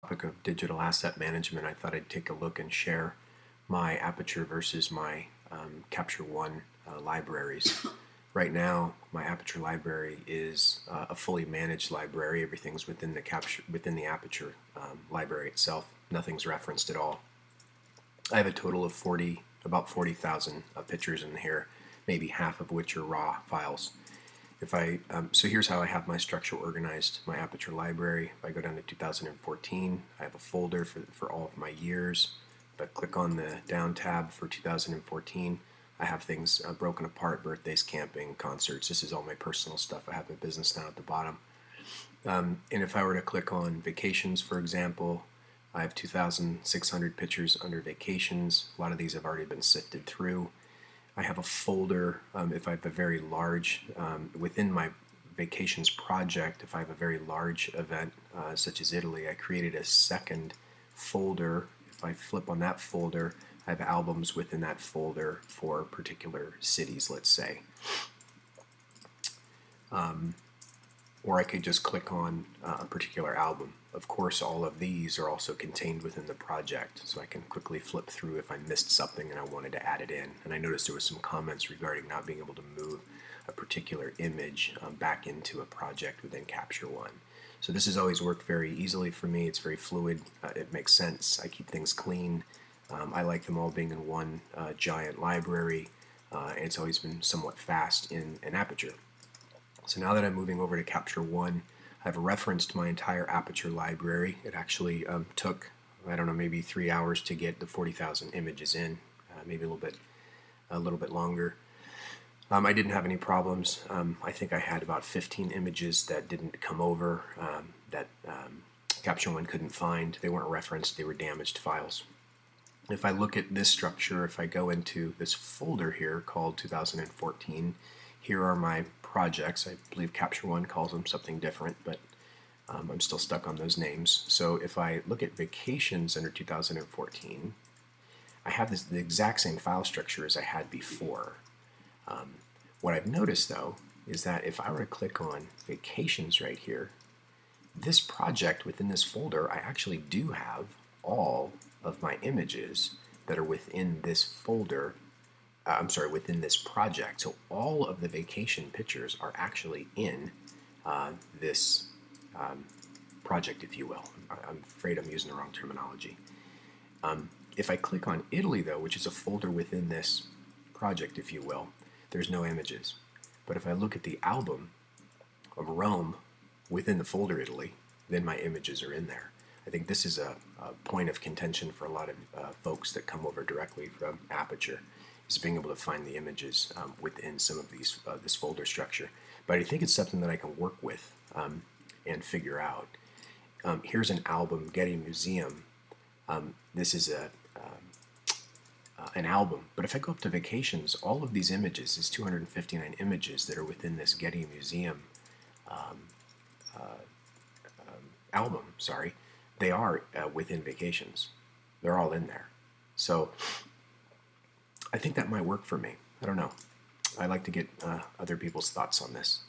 Topic of digital asset management, I thought I'd take a look and share my Aperture versus my Capture One libraries. Right now, my Aperture library is a fully managed library. Everything's within the Aperture library itself. Nothing's referenced at all. I have a total of about 40,000 pictures in here, maybe half of which are raw files. So here's how I have my structure organized. My Aperture library, if I go down to 2014, I have a folder for all of my years. If I click on the down tab for 2014, I have things broken apart: birthdays, camping, concerts. This is all my personal stuff. I have my business down at the bottom. And if I were to click on vacations, for example, I have 2,600 pictures under vacations. A lot of these have already been sifted through. I have a folder, if I have a very large, within my vacations project, if I have a very large event, such as Italy, I created a second folder. If I flip on that folder, I have albums within that folder for particular cities, let's say. Or I could just click on a particular album. Of course, all of these are also contained within the project, so I can quickly flip through if I missed something and I wanted to add it in. And I noticed there was some comments regarding not being able to move a particular image back into a project within Capture One. So this has always worked very easily for me. It's very fluid. It makes sense. I keep things clean. I like them all being in one giant library, and it's always been somewhat fast in Aperture. So now that I'm moving over to Capture One, I've referenced my entire Aperture library. It actually took, I don't know, maybe 3 hours to get the 40,000 images in, maybe a little bit longer. I didn't have any problems. I think I had about 15 images that didn't come over, that Capture One couldn't find. They weren't referenced, they were damaged files. If I look at this structure, if I go into this folder here called 2014, here are my projects. I believe Capture One calls them something different, but I'm still stuck on those names. So if I look at vacations under 2014, I have the exact same file structure as I had before. What I've noticed, though, is that if I were to click on vacations right here, this project within this folder, I actually do have all of my images that are within this folder. Within this project. So all of the vacation pictures are actually in this project, if you will. I'm afraid I'm using the wrong terminology. If I click on Italy, though, which is a folder within this project, if you will, there's no images. But if I look at the album of Rome within the folder Italy, then my images are in there. I think this is a point of contention for a lot of folks that come over directly from Aperture, is being able to find the images within some of these this folder structure. But I think it's something that I can work with and figure out. Here's an album, Getty Museum. This is an album, but if I go up to vacations, all of these images, is 259 images that are within this Getty Museum album, they are within vacations. They're all in there. So I think that might work for me. I don't know. I'd like to get other people's thoughts on this.